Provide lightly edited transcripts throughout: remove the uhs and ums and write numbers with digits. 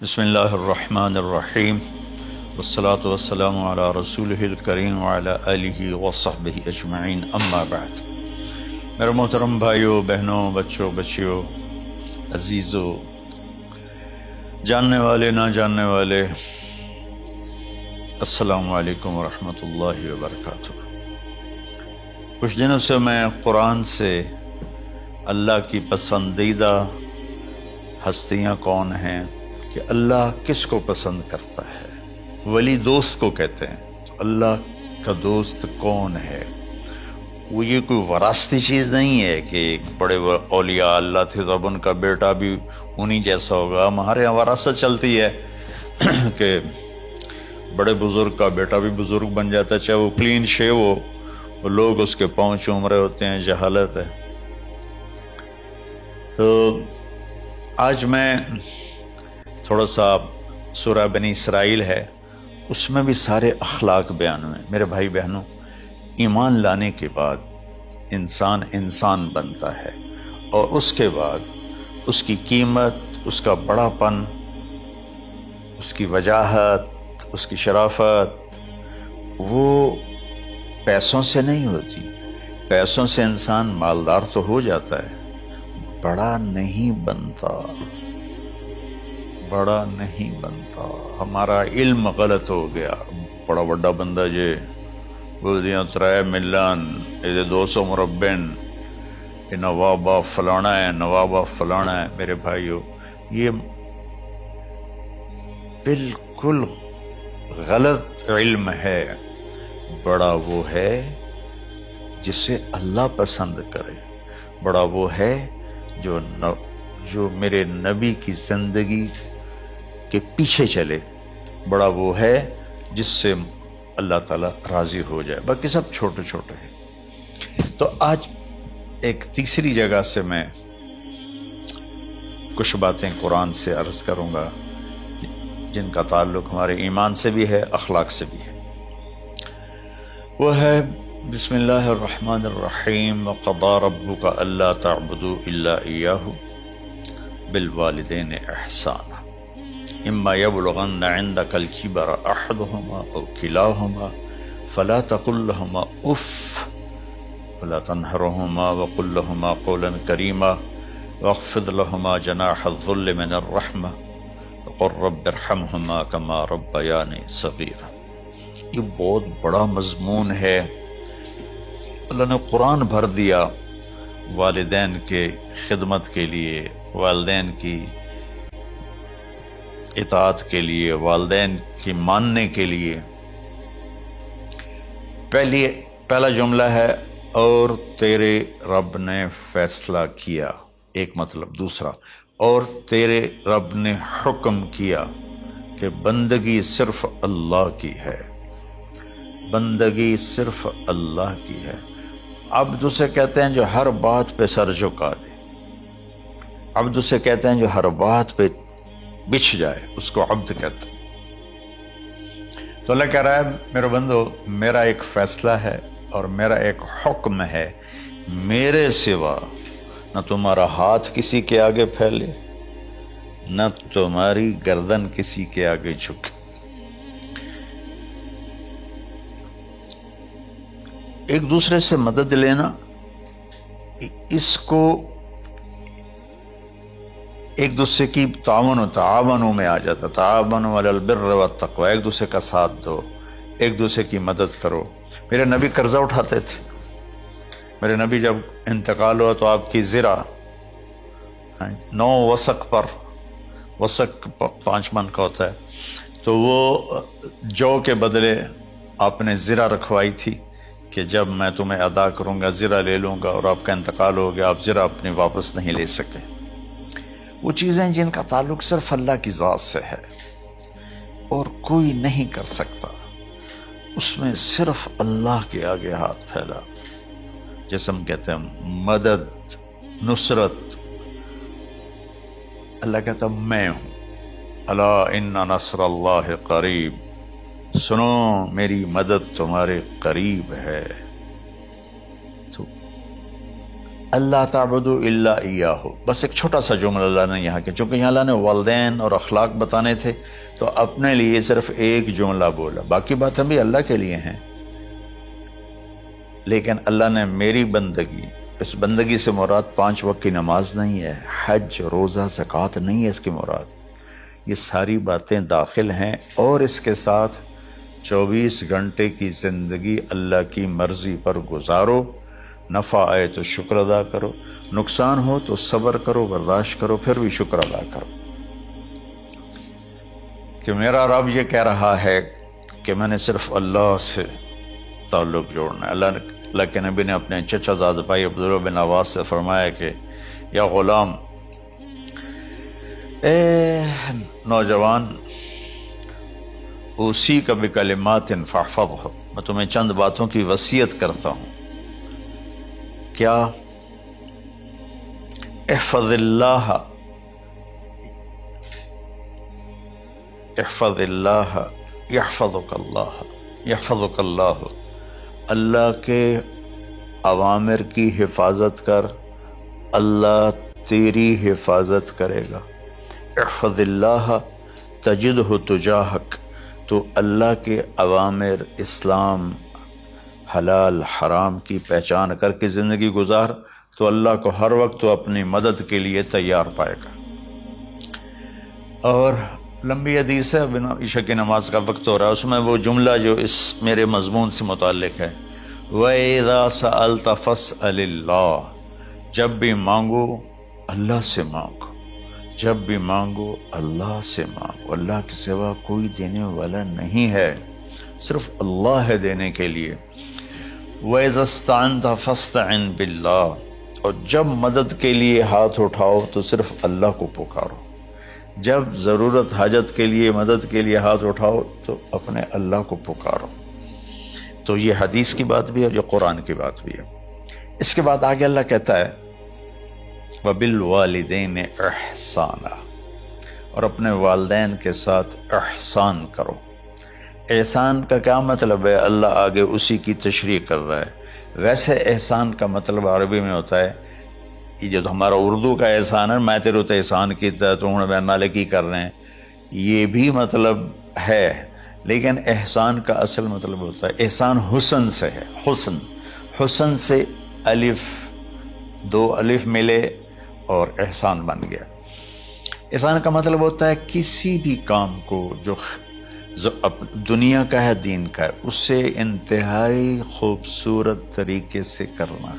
بسم اللہ الرحمن الرحیم والصلاة والسلام علی رسولہ الکریم وعلی آلہ وصحبہ اجمعین، اما بعد۔ میرے محترم بھائیوں، بہنوں، بچوں، بچیوں، عزیزوں، جاننے والے، نہ جاننے والے، السلام علیکم ورحمۃ اللہ وبرکاتہ۔ کچھ دنوں سے میں قرآن سے اللہ کی پسندیدہ ہستیاں کون ہیں، کہ اللہ کس کو پسند کرتا ہے، ولی دوست کو کہتے ہیں۔ تو اللہ کا دوست کون ہے؟ وہ یہ کوئی وراثتی چیز نہیں ہے کہ ایک بڑے اولیاء اللہ تھے تو اب ان کا بیٹا بھی انہی جیسا ہوگا۔ ہمارے یہاں وراثت چلتی ہے کہ بڑے بزرگ کا بیٹا بھی بزرگ بن جاتا ہے، چاہے وہ کلین شیو ہو، وہ لوگ اس کے پاؤں چوم رہے ہوتے ہیں۔ جہالت ہے۔ تو آج میں تھوڑا سا سورہ بنی اسرائیل ہے، اس میں بھی سارے اخلاق بیان ہوئے۔ میرے بھائی بہنوں، ایمان لانے کے بعد انسان بنتا ہے، اور اس کے بعد اس کی قیمت، اس کا بڑا پن، اس کی وجاہت، اس کی شرافت، وہ پیسوں سے نہیں ہوتی۔ پیسوں سے انسان مالدار تو ہو جاتا ہے، بڑا نہیں بنتا، بڑا نہیں بنتا۔ ہمارا علم غلط ہو گیا۔ بڑا بڑا بندہ جے بول دیا 3 ملین 200 مربع، یہ نوابہ فلانا ہے، نوابہ فلانا ہے۔ میرے بھائیو، یہ بالکل غلط علم ہے۔ بڑا وہ ہے جسے اللہ پسند کرے، بڑا وہ ہے جو میرے نبی کی زندگی کے پیچھے چلے، بڑا وہ ہے جس سے اللہ تعالیٰ راضی ہو جائے۔ باقی سب چھوٹے چھوٹے ہیں۔ تو آج ایک تیسری جگہ سے میں کچھ باتیں قرآن سے عرض کروں گا، جن کا تعلق ہمارے ایمان سے بھی ہے، اخلاق سے بھی ہے۔ وہ ہے بسم اللہ الرحمن الرحیم۔ وَقَضَىٰ رَبُّكَ أَلَّا تَعْبُدُوا إِلَّا إِيَّاهُ بِالْوَالِدَيْنِ إِحْسَانًا إِمَّا يَبْلُغَنَّ عِندَكَ الْكِبَرَ أَحَدُهُمَا أَوْ كِلَاهُمَا فَلَا تَقُل لَّهُمَا أُفٍّ وَلَا تَنْهَرْهُمَا وَقُل لَّهُمَا قَوْلًا كَرِيمًا وَاخْفِضْ لَهُمَا جَنَاحَ الذُّلِّ مِنَ الرَّحْمَةِ وَقُل رَّبِّ ارْحَمْهُمَا كَمَا رَبَّيَانِي صَغِيرًا۔ یہ بہت بڑا مضمون ہے۔ اللہ نے قرآن بھر دیا والدین کے خدمت کے لیے، والدین کی اطاعت کے لیے، والدین کی ماننے کے لیے۔ پہلا جملہ ہے اور تیرے رب نے فیصلہ کیا، ایک مطلب۔ دوسرا، اور تیرے رب نے حکم کیا کہ بندگی صرف اللہ کی ہے، بندگی صرف اللہ کی ہے۔ عبد اسے کہتے ہیں جو ہر بات پہ سر جھکا دے، عبد اسے کہتے ہیں جو ہر بات پہ بچھ جائے، اس کو عبد کہتے ہیں۔ تو اللہ کہہ رہا ہے میرے بندو، میرا ایک فیصلہ ہے اور میرا ایک حکم ہے، میرے سوا نہ تمہارا ہاتھ کسی کے آگے پھیلے، نہ تمہاری گردن کسی کے آگے جھکے۔ ایک دوسرے سے مدد لینا، اس کو ایک دوسرے کی تعاونوں میں آ جاتا۔ تعاونوا علی البر والتقوی، ایک دوسرے کا ساتھ دو، ایک دوسرے کی مدد کرو۔ میرے نبی قرضہ اٹھاتے تھے۔ میرے نبی جب انتقال ہوا تو آپ کی زرہ 9 وسق پر، وسق 5 من کا ہوتا ہے، تو وہ جو کے بدلے آپ نے زرہ رکھوائی تھی کہ جب میں تمہیں ادا کروں گا زرہ لے لوں گا، اور آپ کا انتقال ہو گیا، آپ زرہ اپنی واپس نہیں لے سکے۔ وہ چیزیں جن کا تعلق صرف اللہ کی ذات سے ہے اور کوئی نہیں کر سکتا، اس میں صرف اللہ کے آگے ہاتھ پھیلا، جیسے ہم کہتے ہیں مدد، نصرت۔ اللہ کہتا میں ہوں، الا ان نصر اللہ قریب، سنو میری مدد تمہارے قریب ہے۔ تو اللہ تعبدوا الا ایاہ، بس ایک چھوٹا سا جملہ اللہ نے یہاں کے، چونکہ یہاں اللہ نے والدین اور اخلاق بتانے تھے تو اپنے لیے صرف ایک جملہ بولا، باقی باتیں بھی اللہ کے لیے ہیں، لیکن اللہ نے میری بندگی، اس بندگی سے مراد 5 وقت کی نماز نہیں ہے، حج، روزہ، زکوٰۃ نہیں ہے اس کی مراد، یہ ساری باتیں داخل ہیں، اور اس کے ساتھ 24 گھنٹے کی زندگی اللہ کی مرضی پر گزارو، نفع آئے تو شکر ادا کرو، نقصان ہو تو صبر کرو، برداشت کرو، پھر بھی شکر ادا کرو، کہ میرا رب یہ کہہ رہا ہے کہ میں نے صرف اللہ سے تعلق جوڑنا ہے۔ اللہ کے نبی نے اپنے چچا زاد بھائی عبداللہ بن عباس سے فرمایا کہ یا غلام، اے نوجوان، اوصیک بکلمات فاحفظہ، میں تمہیں چند باتوں کی وصیت کرتا ہوں، کیا؟ احفظ اللہ، احفظ اللہ یحفظک اللہ، یحفظک اللہ، اللہ کے اوامر کی حفاظت کر، اللہ تیری حفاظت کرے گا۔ احفظ اللہ تجدہ تجاہک، تو اللہ کے اوامر، اسلام، حلال حرام کی پہچان کر کے زندگی گزار تو اللہ کو ہر وقت تو اپنی مدد کے لیے تیار پائے گا۔ اور لمبی حدیث ہے، بنا عشاء کی نماز کا وقت ہو رہا ہے، اس میں وہ جملہ جو اس میرے مضمون سے متعلق ہے، وَإِذَا سَأَلْتَ فَاسْأَلِ اللَّهِ، جب بھی مانگو اللہ سے مانگو، جب بھی مانگو اللہ سے مانگو، اللہ کے سوا کوئی دینے والا نہیں ہے، صرف اللہ ہے دینے کے لیے۔ وَإِذَا اسْتَعَنْتَ فَاسْتَعِنْ بِاللَّهِ، اور جب مدد کے لیے ہاتھ اٹھاؤ تو صرف اللہ کو پکارو، جب ضرورت حاجت کے لیے مدد کے لیے ہاتھ اٹھاؤ تو اپنے اللہ کو پکارو۔ تو یہ حدیث کی بات بھی ہے اور یہ قرآن کی بات بھی ہے۔ اس کے بعد آگے اللہ کہتا ہے وَبِالْوَالِدَيْنِ إِحْسَانًا، اور اپنے والدین کے ساتھ احسان کرو۔ احسان کا کیا مطلب ہے؟ اللہ آگے اسی کی تشریح کر رہا ہے۔ ویسے احسان کا مطلب عربی میں ہوتا ہے، یہ جو ہمارا اردو کا احسان ہے، میں تیرے تے احسان کیتا ہے تو ہوں میں نالے کی کر رہے ہیں، یہ بھی مطلب ہے، لیکن احسان کا اصل مطلب ہوتا ہے، احسان حسن سے ہے، حسن، حسن سے الف، 2 الف ملے اور احسان بن گیا۔ احسان کا مطلب ہوتا ہے کسی بھی کام کو جو دنیا کا ہے، دین کا ہے، اسے انتہائی خوبصورت طریقے سے کرنا۔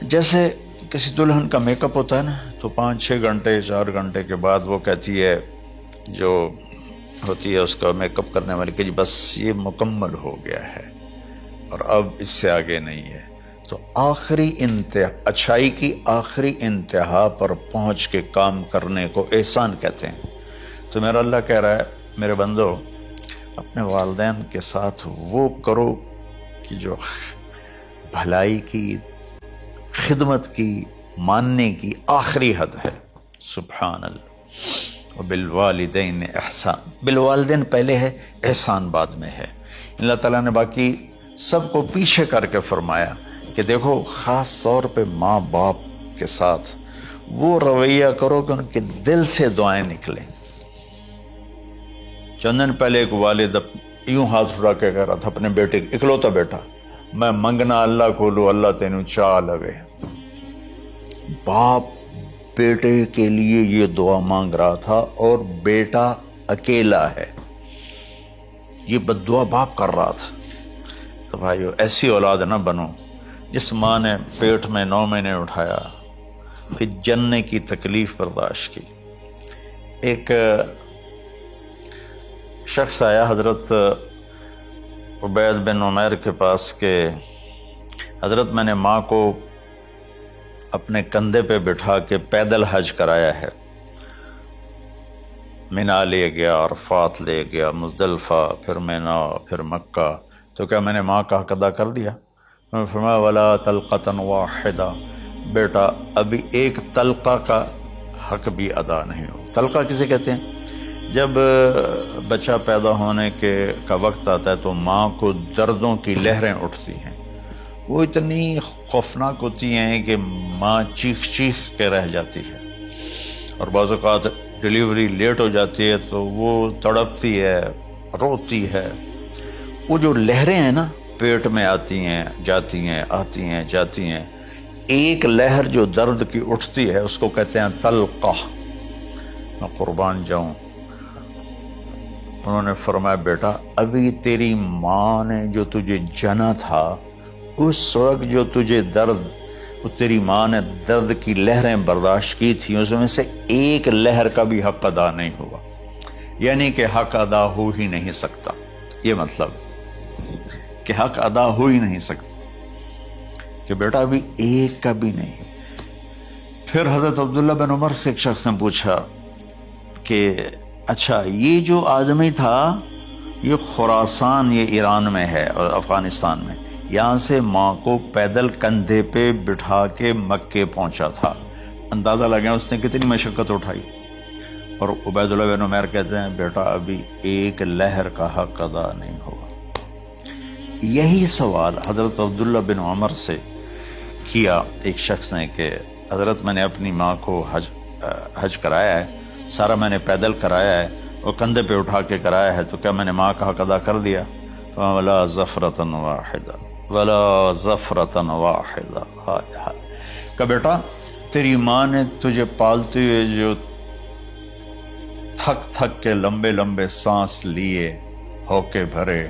جیسے کسی دلہن کا میک اپ ہوتا ہے نا، تو 5-6 گھنٹے 4 گھنٹے کے بعد وہ کہتی ہے، جو ہوتی ہے اس کا میک اپ کرنے والی، کہ بس یہ مکمل ہو گیا ہے اور اب اس سے آگے نہیں ہے۔ تو آخری انتہا، اچھائی کی آخری انتہا پر پہنچ کے کام کرنے کو احسان کہتے ہیں۔ تو میرا اللہ کہہ رہا ہے میرے بندو، اپنے والدین کے ساتھ وہ کرو کہ جو بھلائی کی، خدمت کی، ماننے کی آخری حد ہے۔ سبحان اللہ۔ وبالوالدین احسان، بالوالدین پہلے ہے، احسان بعد میں ہے۔ اللہ تعالیٰ نے باقی سب کو پیچھے کر کے فرمایا کہ دیکھو خاص طور پہ ماں باپ کے ساتھ وہ رویہ کرو کہ ان کے دل سے دعائیں نکلیں۔ چند دن پہلے ایک والد یوں ہاتھ اٹھا کے کہہ رہا تھا اپنے بیٹے، اکلوتا بیٹا، میں منگنا اللہ کو لو، اللہ تینوں چاہ لگے۔ باپ بیٹے کے لیے یہ دعا مانگ رہا تھا اور بیٹا اکیلا ہے، یہ بد دعا باپ کر رہا تھا۔ تو بھائیو، ایسی اولاد نہ بنو جس ماں نے پیٹ میں 9 مہینے اٹھایا، پھر جننے کی تکلیف برداشت کی۔ ایک شخص آیا حضرت عبید بن عمیر کے پاس کہ حضرت میں نے ماں کو اپنے کندھے پہ بٹھا کے پیدل حج کرایا ہے، مینا لے گیا، عرفات لے گیا، مزدلفہ، پھر مینا، پھر مکہ، تو کیا میں نے ماں کا حق ادا کر دیا؟ میں نے فرمایا ولا تلقۃ واحدہ، بیٹا ابھی ایک تلقہ کا حق بھی ادا نہیں ہو۔ تلقہ کسے کہتے ہیں؟ جب بچہ پیدا ہونے کا وقت آتا ہے تو ماں کو دردوں کی لہریں اٹھتی ہیں، وہ اتنی خوفناک ہوتی ہیں کہ ماں چیخ چیخ کے رہ جاتی ہے، اور بعض اوقات ڈیلیوری لیٹ ہو جاتی ہے تو وہ تڑپتی ہے، روتی ہے۔ وہ جو لہریں ہیں نا پیٹ میں آتی ہیں جاتی ہیں، آتی ہیں جاتی ہیں، ایک لہر جو درد کی اٹھتی ہے اس کو کہتے ہیں طلقہ۔ میں قربان جاؤں، انہوں نے فرمایا بیٹا ابھی تیری ماں نے جو تجھے جنا تھا اس وقت جو تجھے درد، وہ تیری ماں نے درد کی لہریں برداشت کی تھی، اس میں سے ایک لہر کا بھی حق ادا نہیں ہوا، یعنی کہ حق ادا ہو ہی نہیں سکتا۔ یہ مطلب کہ حق ادا ہو ہی نہیں سکتا کہ بیٹا ابھی ایک کا بھی نہیں۔ پھر حضرت عبداللہ بن عمر سے ایک شخص نے پوچھا کہ اچھا یہ جو آدمی تھا یہ خراسان، یہ ایران میں ہے اور افغانستان میں، یہاں سے ماں کو پیدل کندھے پہ بٹھا کے مکے پہنچا تھا، اندازہ لگا اس نے کتنی مشقت اٹھائی۔ اور عبید اللہ بن عمیر کہتے ہیں بیٹا ابھی ایک لہر کا حق ادا نہیں ہوا۔ یہی سوال حضرت عبداللہ بن عمر سے کیا ایک شخص نے کہ حضرت میں نے اپنی ماں کو حج کرایا ہے، سارا میں نے پیدل کرایا ہے اور کندھے پہ اٹھا کے کرایا ہے، تو کیا میں نے ماں کا حق ادا کر دیا؟ وَلَا زَفْرَةً وَاحِدًا وَلَا زَفْرَةً وَاحِدًا۔ کہ بیٹا تیری ماں نے تجھے پالتے ہوئے جو تھک تھک کے لمبے لمبے سانس لیے، ہوکے بھرے،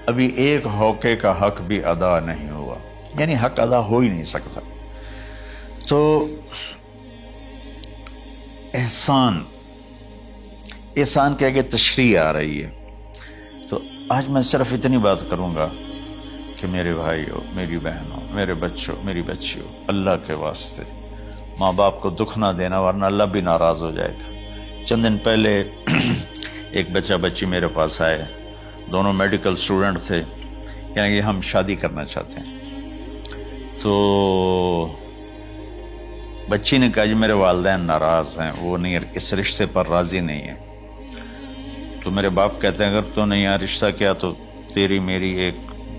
ابھی ایک ہوکے کا حق بھی ادا نہیں ہوا، یعنی حق ادا ہو ہی نہیں سکتا۔ تو احسان کے آگے تشریح آ رہی ہے۔ تو آج میں صرف اتنی بات کروں گا کہ میرے بھائیوں، میری بہنوں، میرے بچوں، میری بچیوں، اللہ کے واسطے ماں باپ کو دکھ نہ دینا ورنہ اللہ بھی ناراض ہو جائے گا۔ چند دن پہلے ایک بچہ بچی میرے پاس آئے، دونوں میڈیکل اسٹوڈنٹ تھے، کہنے کہ ہم شادی کرنا چاہتے ہیں۔ تو بچی نے کہا جی میرے والدین ناراض ہیں، وہ نہیں، اس رشتے پر راضی نہیں ہیں۔ تو میرے باپ کہتے ہیں اگر تو نے یہاں رشتہ کیا تو تیری میری ایک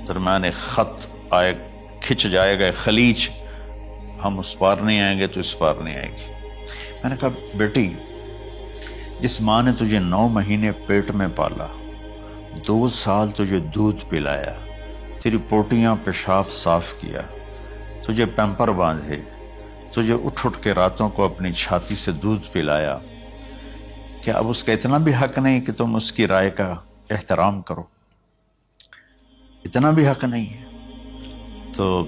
درمیان ایک خط آئے، کھچ جائے گا خلیج، ہم اس پار نہیں آئیں گے تو اس پار نہیں آئے گی۔ میں نے کہا بیٹی جس ماں نے تجھے 9 مہینے پیٹ میں پالا، 2 سال تجھے دودھ پلایا، تیری پوٹیاں پیشاب صاف کیا، تجھے پیمپر باندھے، تجھے اٹھ اٹھ کے راتوں کو اپنی چھاتی سے دودھ پلایا، کیا اب اس کا اتنا بھی حق نہیں کہ تم اس کی رائے کا احترام کرو؟ اتنا بھی حق نہیں ہے؟ تو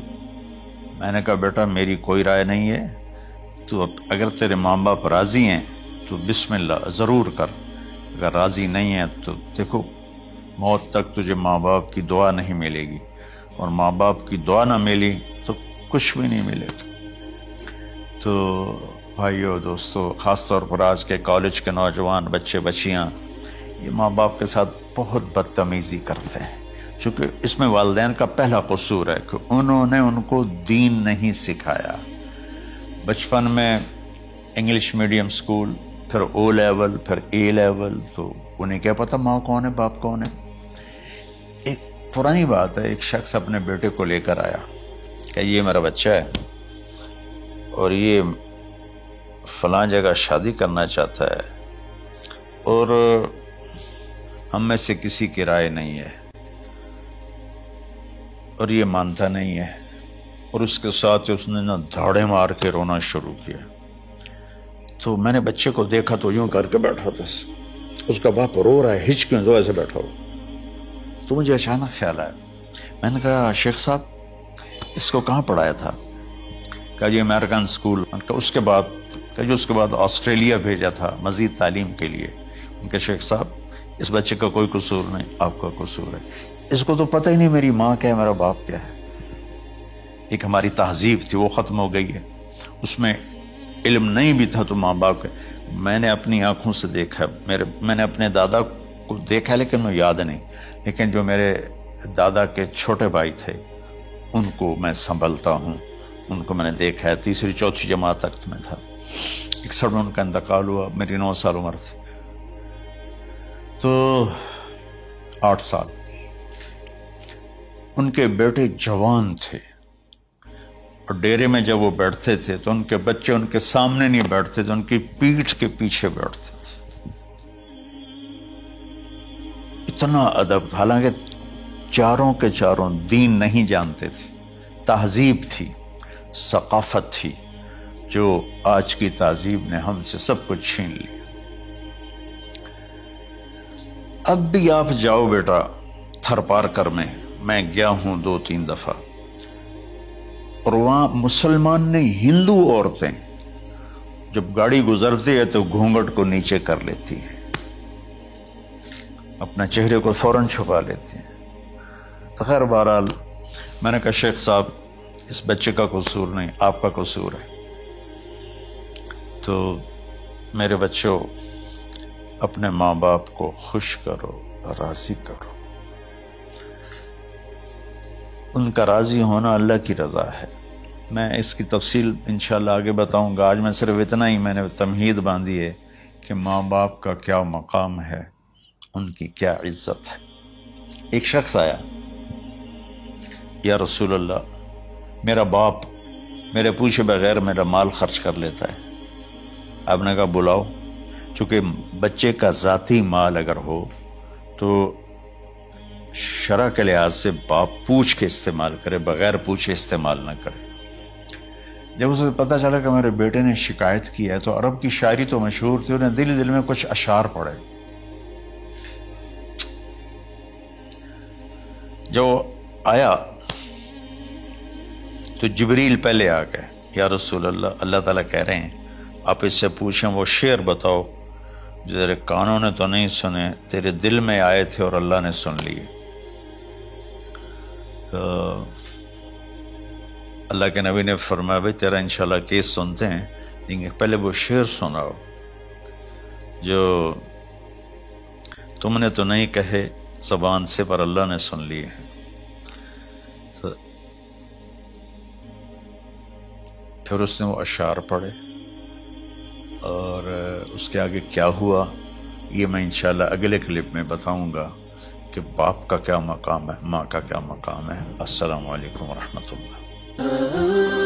میں نے کہا بیٹا میری کوئی رائے نہیں ہے، تو اگر تیرے ماں باپ راضی ہیں تو بسم اللہ ضرور کر، اگر راضی نہیں ہے تو دیکھو موت تک تجھے ماں باپ کی دعا نہیں ملے گی، اور ماں باپ کی دعا نہ ملی تو کچھ بھی نہیں ملے گا۔ تو بھائیو دوستو، خاص طور پر آج کے کالج کے نوجوان بچے بچیاں یہ ماں باپ کے ساتھ بہت بدتمیزی کرتے ہیں، چونکہ اس میں والدین کا پہلا قصور ہے کہ انہوں نے ان کو دین نہیں سکھایا۔ بچپن میں انگلش میڈیم سکول، پھر او لیول، پھر اے لیول، تو انہیں کیا پتہ ماں کون ہے باپ کون ہے۔ ایک پرانی بات ہے، ایک شخص اپنے بیٹے کو لے کر آیا کہ یہ میرا بچہ ہے اور یہ فلاں جگہ شادی کرنا چاہتا ہے اور ہم میں سے کسی کی رائے نہیں ہے اور یہ مانتا نہیں ہے، اور اس کے ساتھ اس نے دھاڑے مار کے رونا شروع کیا۔ تو میں نے بچے کو دیکھا تو یوں کر کے بیٹھا تھا، اس کا باپ رو رہا ہے، ہچ کیوں تو ایسے بیٹھا ہو۔ تو مجھے اچانک خیال آیا، میں نے کہا شیخ صاحب اس کو کہاں پڑھایا تھا؟ کہا جی امریکن اسکول۔ اس کے بعد آسٹریلیا بھیجا تھا مزید تعلیم کے لیے۔ ان کے شیخ صاحب اس بچے کا کوئی قصور نہیں، آپ کا قصور ہے، اس کو تو پتہ ہی نہیں میری ماں کیا ہے میرا باپ کیا ہے۔ ایک ہماری تہذیب تھی وہ ختم ہو گئی ہے، اس میں علم نہیں بھی تھا تو ماں باپ کے۔ میں نے اپنی آنکھوں سے دیکھا، میں نے اپنے دادا کو دیکھا لیکن مجھے یاد نہیں، لیکن جو میرے دادا کے چھوٹے بھائی تھے ان کو میں سنبھلتا ہوں، ان کو میں نے دیکھا ہے، 3ری 4تھی جماعت تک میں تھا۔ 61 میں ان کا انتقال ہوا، میری 9 سال عمر تھی، تو 8 سال۔ ان کے بیٹے جوان تھے، اور ڈیرے میں جب وہ بیٹھتے تھے تو ان کے بچے ان کے سامنے نہیں بیٹھتے تھے، ان کی پیٹھ کے پیچھے بیٹھتے تھے۔ اتنا ادب، حالانکہ چاروں کے چاروں دین نہیں جانتے تھے، تہذیب تھی، ثقافت تھی، جو آج کی تہذیب نے ہم سے سب کچھ چھین لی۔ اب بھی آپ جاؤ بیٹا تھر پار کر میں گیا ہوں 2-3 دفعہ، اور وہاں مسلمان نہیں، ہندو عورتیں جب گاڑی گزرتی ہے تو گھونگھٹ کو نیچے کر لیتی ہیں، اپنا چہرے کو فوراً چھپا لیتی ہیں۔ تو خیر بہرحال میں نے کہا شیخ صاحب اس بچے کا قصور نہیں، آپ کا قصور ہے، تو میرے بچوں اپنے ماں باپ کو خوش کرو، راضی کرو۔ ان کا راضی ہونا اللہ کی رضا ہے۔ میں اس کی تفصیل انشاءاللہ آگے بتاؤں گا، آج میں صرف اتنا ہی میں نے تمہید باندھی ہے کہ ماں باپ کا کیا مقام ہے، ان کی کیا عزت ہے۔ ایک شخص آیا، یا رسول اللہ میرا باپ میرے پوچھے بغیر میرا مال خرچ کر لیتا ہے۔ آپ نے کہا بلاؤ، چونکہ بچے کا ذاتی مال اگر ہو تو شرع کے لحاظ سے باپ پوچھ کے استعمال کرے، بغیر پوچھے استعمال نہ کرے۔ جب اسے پتہ چلا کہ میرے بیٹے نے شکایت کی ہے، تو عرب کی شاعری تو مشہور تھی، انہیں دل دل میں کچھ اشعار پڑھے۔ جو آیا تو جبریل پہلے آ گئے، یا رسول اللہ اللہ تعالیٰ کہہ رہے ہیں آپ اس سے پوچھیں وہ شعر بتاؤ جو تیرے کانوں نے تو نہیں سنے، تیرے دل میں آئے تھے اور اللہ نے سن لیے۔ تو اللہ کے نبی نے فرمایا بھائی تیرا انشاءاللہ کیس سنتے ہیں، لیکن پہلے وہ شعر سناؤ جو تم نے تو نہیں کہے زبان سے پر اللہ نے سن لیے ہیں۔ تو پھر اس نے وہ اشعار پڑھے، اور اس کے آگے کیا ہوا یہ میں انشاءاللہ اگلے کلپ میں بتاؤں گا کہ باپ کا کیا مقام ہے، ماں کا کیا مقام ہے۔ السلام علیکم ورحمۃ اللہ۔